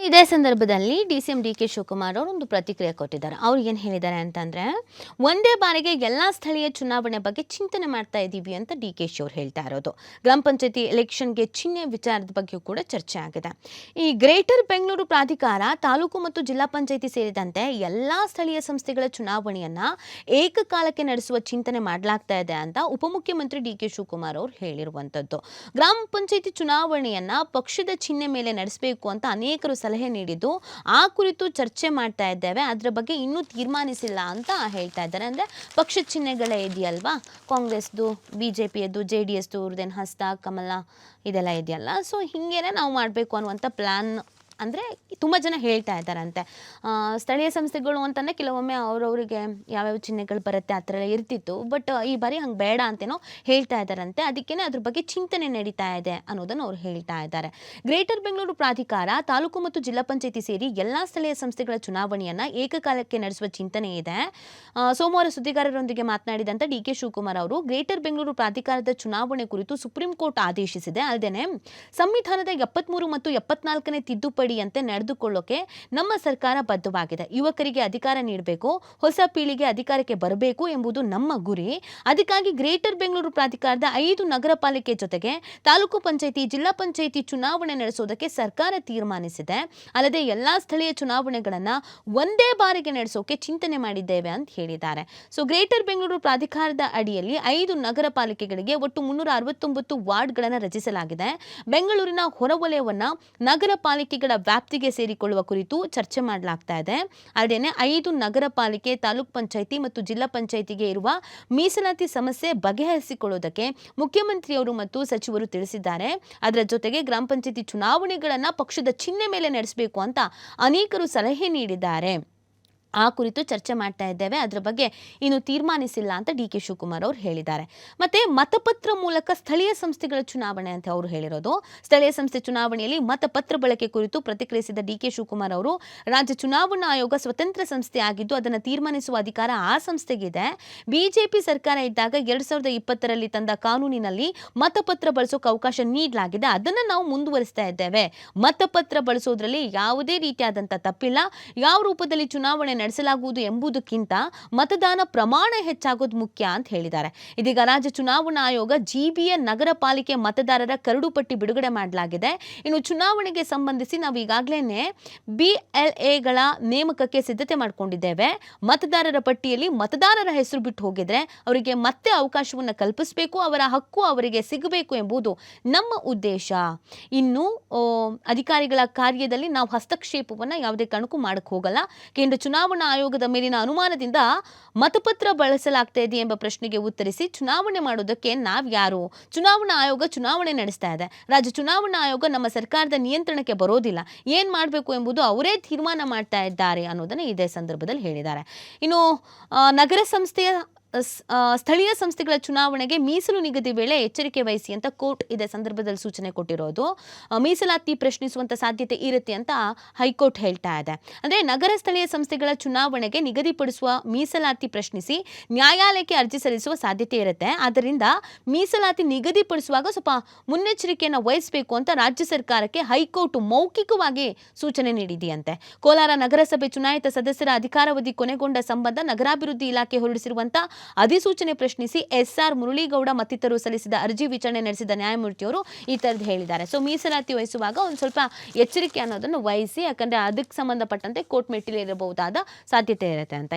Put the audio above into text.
ಇದೇ ಸಂದರ್ಭದಲ್ಲಿ ಡಿ.ಸಿ.ಎಂ. ಡಿ.ಕೆ. ಶಿವಕುಮಾರ್ ಅವರು ಒಂದು ಪ್ರತಿಕ್ರಿಯೆ ಕೊಟ್ಟಿದ್ದಾರೆ. ಅವ್ರು ಏನು ಹೇಳಿದ್ದಾರೆ ಅಂತಂದರೆ, ಒಂದೇ ಬಾರಿಗೆ ಎಲ್ಲ ಸ್ಥಳೀಯ ಚುನಾವಣೆ ಬಗ್ಗೆ ಚಿಂತನೆ ಮಾಡ್ತಾ ಇದ್ದೀವಿ ಅಂತ ಡಿ.ಕೆ.ಶಿ ಅವರು ಹೇಳ್ತಾ ಇರೋದು. ಗ್ರಾಮ ಪಂಚಾಯತಿ ಎಲೆಕ್ಷನ್ಗೆ ಚಿಹ್ನೆ ವಿಚಾರದ ಬಗ್ಗೆ ಕೂಡ ಚರ್ಚೆ ಆಗಿದೆ. ಈ ಗ್ರೇಟರ್ ಬೆಂಗಳೂರು ಪ್ರಾಧಿಕಾರ ತಾಲೂಕು ಮತ್ತು ಜಿಲ್ಲಾ ಪಂಚಾಯತಿ ಸೇರಿದಂತೆ ಎಲ್ಲ ಸ್ಥಳೀಯ ಸಂಸ್ಥೆಗಳ ಚುನಾವಣೆಯನ್ನು ಏಕಕಾಲಕ್ಕೆ ನಡೆಸುವ ಚಿಂತನೆ ಮಾಡಲಾಗ್ತಾ ಇದೆ ಅಂತ ಉಪಮುಖ್ಯಮಂತ್ರಿ ಡಿ.ಕೆ. ಶಿವಕುಮಾರ್ ಅವರು ಹೇಳಿರುವಂಥದ್ದು. ಗ್ರಾಮ ಪಂಚಾಯತಿ ಚುನಾವಣೆಯನ್ನು ಪಕ್ಷದ ಚಿಹ್ನೆ ಮೇಲೆ ನಡೆಸಬೇಕು ಅಂತ ಅನೇಕರು ಸಲಹೆ ನೀಡಿದ್ದು, ಆ ಕುರಿತು ಚರ್ಚೆ ಮಾಡ್ತಾ ಇದ್ದೇವೆ, ಅದರ ಬಗ್ಗೆ ಇನ್ನೂ ತೀರ್ಮಾನಿಸಿಲ್ಲ ಅಂತ ಹೇಳ್ತಾ ಇದ್ದಾರೆ. ಅಂದರೆ ಪಕ್ಷದ ಚಿಹ್ನೆಗಳೇ ಇದೆಯಲ್ವಾ, ಕಾಂಗ್ರೆಸ್ದು, BJPಯದ್ದು, JDSದು, ಅವ್ರದ್ದೇನು ಹಸ್ತ, ಕಮಲ ಇದೆಲ್ಲ ಇದೆಯಲ್ಲ, ಸೊ ಹಿಂಗೇನೆ ನಾವು ಮಾಡಬೇಕು ಅನ್ನುವಂಥ ಪ್ಲ್ಯಾನ್ ಅಂದರೆ ತುಂಬ ಜನ ಹೇಳ್ತಾ ಇದ್ದಾರಂತೆ. ಸ್ಥಳೀಯ ಸಂಸ್ಥೆಗಳು ಅಂತಂದರೆ ಕೆಲವೊಮ್ಮೆ ಅವರವರಿಗೆ ಯಾವ್ಯಾವ ಚಿಹ್ನೆಗಳು ಬರುತ್ತೆ ಆ ಥರ ಎಲ್ಲ ಇರ್ತಿತ್ತು. ಬಟ್ ಈ ಬಾರಿ ಹಂಗೆ ಬೇಡ ಅಂತೇನೋ ಹೇಳ್ತಾ ಇದ್ದಾರಂತೆ. ಅದಕ್ಕೇ ಅದ್ರ ಬಗ್ಗೆ ಚಿಂತನೆ ನಡೀತಾ ಇದೆ ಅನ್ನೋದನ್ನು ಅವ್ರು ಹೇಳ್ತಾ ಇದ್ದಾರೆ. ಗ್ರೇಟರ್ ಬೆಂಗಳೂರು ಪ್ರಾಧಿಕಾರ ತಾಲೂಕು ಮತ್ತು ಜಿಲ್ಲಾ ಪಂಚಾಯತಿ ಸೇರಿ ಎಲ್ಲ ಸ್ಥಳೀಯ ಸಂಸ್ಥೆಗಳ ಚುನಾವಣೆಯನ್ನು ಏಕಕಾಲಕ್ಕೆ ನಡೆಸುವ ಚಿಂತನೆ ಇದೆ. ಸೋಮವಾರ ಸುದ್ದಿಗಾರರೊಂದಿಗೆ ಮಾತನಾಡಿದಂಥ ಡಿ.ಕೆ. ಶಿವಕುಮಾರ್ ಅವರು, ಗ್ರೇಟರ್ ಬೆಂಗಳೂರು ಪ್ರಾಧಿಕಾರದ ಚುನಾವಣೆ ಕುರಿತು ಸುಪ್ರೀಂ ಕೋರ್ಟ್ ಆದೇಶಿಸಿದೆ. ಅಲ್ಲದೆ ಸಂವಿಧಾನದ 73 ಮತ್ತು 74ನೇ ತಿದ್ದುಪಡಿಯಂತೆ ನಡೆದುಕೊಳ್ಳೋಕೆ ನಮ್ಮ ಸರ್ಕಾರ ಬದ್ಧವಾಗಿದೆ. ಯುವಕರಿಗೆ ಅಧಿಕಾರ ನೀಡಬೇಕು, ಹೊಸ ಪೀಳಿಗೆ ಅಧಿಕಾರಕ್ಕೆ ಬರಬೇಕು ಎಂಬುದು ನಮ್ಮ ಗುರಿ. ಅದಕ್ಕಾಗಿ ಗ್ರೇಟರ್ ಬೆಂಗಳೂರು ಪ್ರಾಧಿಕಾರದ 5 ನಗರ ಪಾಲಿಕೆ ಜೊತೆಗೆ ತಾಲೂಕು ಪಂಚಾಯತಿ, ಜಿಲ್ಲಾ ಪಂಚಾಯತಿ ಚುನಾವಣೆ ನಡೆಸೋದಕ್ಕೆ ಸರ್ಕಾರ ತೀರ್ಮಾನಿಸಿದೆ. ಅಲ್ಲದೆ ಎಲ್ಲಾ ಸ್ಥಳೀಯ ಚುನಾವಣೆಗಳನ್ನು ಒಂದೇ ಬಾರಿಗೆ ನಡೆಸೋಕೆ ಚಿಂತನೆ ಮಾಡಿದ್ದೇವೆ ಅಂತ ಹೇಳಿದ್ದಾರೆ. ಸೊ ಗ್ರೇಟರ್ ಬೆಂಗಳೂರು ಪ್ರಾಧಿಕಾರದ ಅಡಿಯಲ್ಲಿ 5 ನಗರ ಪಾಲಿಕೆಗಳಿಗೆ ಒಟ್ಟು 369 ವಾರ್ಡ್ಗಳನ್ನು ರಚಿಸಲಾಗಿದೆ. ಬೆಂಗಳೂರಿನ ಹೊರವಲಯವನ್ನು ನಗರ ಪಾಲಿಕೆಗಳ ವ್ಯಾಪ್ತಿಗೆ ಸೇರಿಕೊಳ್ಳುವ ಕುರಿತು ಚರ್ಚೆ ಮಾಡಲಾಗ್ತಾ ಇದೆ. ಅಲ್ಲದೆ 5 ನಗರ ಪಾಲಿಕೆ, ತಾಲೂಕ್ ಪಂಚಾಯಿತಿ ಮತ್ತು ಜಿಲ್ಲಾ ಪಂಚಾಯಿತಿಗೆ ಇರುವ ಮೀಸಲಾತಿ ಸಮಸ್ಯೆ ಬಗೆಹರಿಸಿಕೊಳ್ಳುವುದಕ್ಕೆ ಮುಖ್ಯಮಂತ್ರಿಯವರು ಮತ್ತು ಸಚಿವರು ತಿಳಿಸಿದ್ದಾರೆ. ಅದರ ಜೊತೆಗೆ ಗ್ರಾಮ ಪಂಚಾಯಿತಿ ಚುನಾವಣೆಗಳನ್ನು ಪಕ್ಷದ ಚಿಹ್ನೆ ಮೇಲೆ ನಡೆಸಬೇಕು ಅಂತ ಅನೇಕರು ಸಲಹೆ ನೀಡಿದ್ದಾರೆ. ಆ ಕುರಿತು ಚರ್ಚೆ ಮಾಡ್ತಾ ಇದ್ದೇವೆ, ಅದರ ಬಗ್ಗೆ ಇನ್ನು ತೀರ್ಮಾನಿಸಿಲ್ಲ ಅಂತ ಡಿ.ಕೆ. ಶಿವಕುಮಾರ್ ಅವರು ಹೇಳಿದ್ದಾರೆ. ಮತ್ತೆ ಮತಪತ್ರ ಮೂಲಕ ಸ್ಥಳೀಯ ಸಂಸ್ಥೆಗಳ ಚುನಾವಣೆ ಅಂತ ಅವರು ಹೇಳಿರೋದು. ಸ್ಥಳೀಯ ಸಂಸ್ಥೆ ಚುನಾವಣೆಯಲ್ಲಿ ಮತಪತ್ರ ಬಳಕೆ ಕುರಿತು ಪ್ರತಿಕ್ರಿಯಿಸಿದ ಡಿ.ಕೆ. ಶಿವಕುಮಾರ್ ಅವರು, ರಾಜ್ಯ ಚುನಾವಣಾ ಆಯೋಗ ಸ್ವತಂತ್ರ ಸಂಸ್ಥೆ ಆಗಿದ್ದು ಅದನ್ನು ತೀರ್ಮಾನಿಸುವ ಅಧಿಕಾರ ಆ ಸಂಸ್ಥೆಗಿದೆ. ಬಿಜೆಪಿ ಸರ್ಕಾರ ಇದ್ದಾಗ 2020ರಲ್ಲಿ ತಂದ ಕಾನೂನಿನಲ್ಲಿ ಮತಪತ್ರ ಬಳಸೋಕೆ ಅವಕಾಶ ನೀಡಲಾಗಿದೆ, ಅದನ್ನು ನಾವು ಮುಂದುವರಿಸ್ತಾ ಇದ್ದೇವೆ. ಮತಪತ್ರ ಬಳಸೋದ್ರಲ್ಲಿ ಯಾವುದೇ ರೀತಿಯಾದಂಥ ತಪ್ಪಿಲ್ಲ. ಯಾವ ರೂಪದಲ್ಲಿ ಚುನಾವಣೆ ನಡೆಸಲಾಗುವುದು ಎಂಬುದಕ್ಕಿಂತ ಮತದಾನ ಪ್ರಮಾಣ ಹೆಚ್ಚಾಗೋದು ಮುಖ್ಯ ಅಂತ ಹೇಳಿದ್ದಾರೆ. ಇದೀಗ ರಾಜ್ಯ ಚುನಾವಣಾ ಆಯೋಗ ಜಿಬಿಯ ನಗರ ಪಾಲಿಕೆ ಮತದಾರರ ಕರಡು ಪಟ್ಟಿ ಬಿಡುಗಡೆ ಮಾಡಲಾಗಿದೆ. ಇನ್ನು ಚುನಾವಣೆಗೆ ಸಂಬಂಧಿಸಿ ನಾವು ಈಗಾಗಲೇ BLAಗಳ ನೇಮಕಕ್ಕೆ ಸಿದ್ಧತೆ ಮಾಡಿಕೊಂಡಿದ್ದೇವೆ. ಮತದಾರರ ಪಟ್ಟಿಯಲ್ಲಿ ಮತದಾರರ ಹೆಸರು ಬಿಟ್ಟು ಹೋಗಿದ್ರೆ ಅವರಿಗೆ ಮತ್ತೆ ಅವಕಾಶವನ್ನು ಕಲ್ಪಿಸಬೇಕು, ಅವರ ಹಕ್ಕು ಅವರಿಗೆ ಸಿಗಬೇಕು ಎಂಬುದು ನಮ್ಮ ಉದ್ದೇಶ. ಇನ್ನು ಅಧಿಕಾರಿಗಳ ಕಾರ್ಯದಲ್ಲಿ ನಾವು ಹಸ್ತಕ್ಷೇಪವನ್ನು ಯಾವುದೇ ಕಾರಣಕ್ಕೂ ಮಾಡಕ್ಕೆ ಹೋಗಲ್ಲ. ಕೇಂದ್ರ ಚುನಾವಣಾ ಆಯೋಗದ ಮೇಲಿನ ಅನುಮಾನದಿಂದ ಮತಪತ್ರ ಬಳಸಲಾಗ್ತಾ ಇದೆ ಎಂಬ ಪ್ರಶ್ನೆಗೆ ಉತ್ತರಿಸಿ, ಚುನಾವಣೆ ಮಾಡೋದಕ್ಕೆ ನಾವ್ಯಾರು? ಚುನಾವಣಾ ಆಯೋಗ ಚುನಾವಣೆ ನಡೆಸ್ತಾ ಇದೆ. ರಾಜ್ಯ ಚುನಾವಣಾ ಆಯೋಗ ನಮ್ಮ ಸರ್ಕಾರದ ನಿಯಂತ್ರಣಕ್ಕೆ ಬರೋದಿಲ್ಲ. ಏನ್ ಮಾಡಬೇಕು ಎಂಬುದು ಅವರೇ ತೀರ್ಮಾನ ಮಾಡ್ತಾ ಇದ್ದಾರೆ ಅನ್ನೋದನ್ನ ಇದೇ ಸಂದರ್ಭದಲ್ಲಿ ಹೇಳಿದ್ದಾರೆ. ಇನ್ನು ನಗರ ಸಂಸ್ಥೆಯ ಸ್ಥಳೀಯ ಸಂಸ್ಥೆಗಳ ಚುನಾವಣೆಗೆ ಮೀಸಲು ನಿಗದಿ ವೇಳೆ ಎಚ್ಚರಿಕೆ ವಹಿಸಿ ಅಂತ ಕೋರ್ಟ್ ಇದೇ ಸಂದರ್ಭದಲ್ಲಿ ಸೂಚನೆ ಕೊಟ್ಟಿರೋದು. ಮೀಸಲಾತಿ ಪ್ರಶ್ನಿಸುವಂತ ಸಾಧ್ಯತೆ ಇರುತ್ತೆ ಅಂತ ಹೈಕೋರ್ಟ್ ಹೇಳ್ತಾ ಇದೆ. ಅಂದ್ರೆ ನಗರ ಸ್ಥಳೀಯ ಸಂಸ್ಥೆಗಳ ಚುನಾವಣೆಗೆ ನಿಗದಿಪಡಿಸುವ ಮೀಸಲಾತಿ ಪ್ರಶ್ನಿಸಿ ನ್ಯಾಯಾಲಯಕ್ಕೆ ಅರ್ಜಿ ಸಲ್ಲಿಸುವ ಸಾಧ್ಯತೆ ಇರುತ್ತೆ. ಆದ್ದರಿಂದ ಮೀಸಲಾತಿ ನಿಗದಿಪಡಿಸುವಾಗ ಸ್ವಲ್ಪ ಮುನ್ನೆಚ್ಚರಿಕೆಯನ್ನು ವಹಿಸಬೇಕು ಅಂತ ರಾಜ್ಯ ಸರ್ಕಾರಕ್ಕೆ ಹೈಕೋರ್ಟ್ ಮೌಖಿಕವಾಗಿ ಸೂಚನೆ ನೀಡಿದೆಯಂತೆ. ಕೋಲಾರ ನಗರಸಭೆ ಚುನಾಯಿತ ಸದಸ್ಯರ ಅಧಿಕಾರಾವಧಿ ಕೊನೆಗೊಂಡ ಸಂಬಂಧ ನಗರಾಭಿವೃದ್ಧಿ ಇಲಾಖೆ ಹೊರಡಿಸಿರುವಂತಹ ಅಧಿಸೂಚನೆ ಪ್ರಶ್ನಿಸಿ SR ಮುರಳೀಗೌಡ ಮತ್ತಿತರರು ಸಲ್ಲಿಸಿದ ಅರ್ಜಿ ವಿಚಾರಣೆ ನಡೆಸಿದ ನ್ಯಾಯಮೂರ್ತಿಯವರು ಈ ತರದ್ದು ಹೇಳಿದ್ದಾರೆ. ಸೊ ಮೀಸಲಾತಿ ವಹಿಸುವಾಗ ಒಂದು ಸ್ವಲ್ಪ ಎಚ್ಚರಿಕೆ ಅನ್ನೋದನ್ನು ವಹಿಸಿ, ಯಾಕಂದ್ರೆ ಅದಕ್ಕೆ ಸಂಬಂಧಪಟ್ಟಂತೆ ಕೋರ್ಟ್ ಮೆಟ್ಟಿಲೇರಬಹುದಾದ ಸಾಧ್ಯತೆ ಇರುತ್ತೆ ಅಂತ.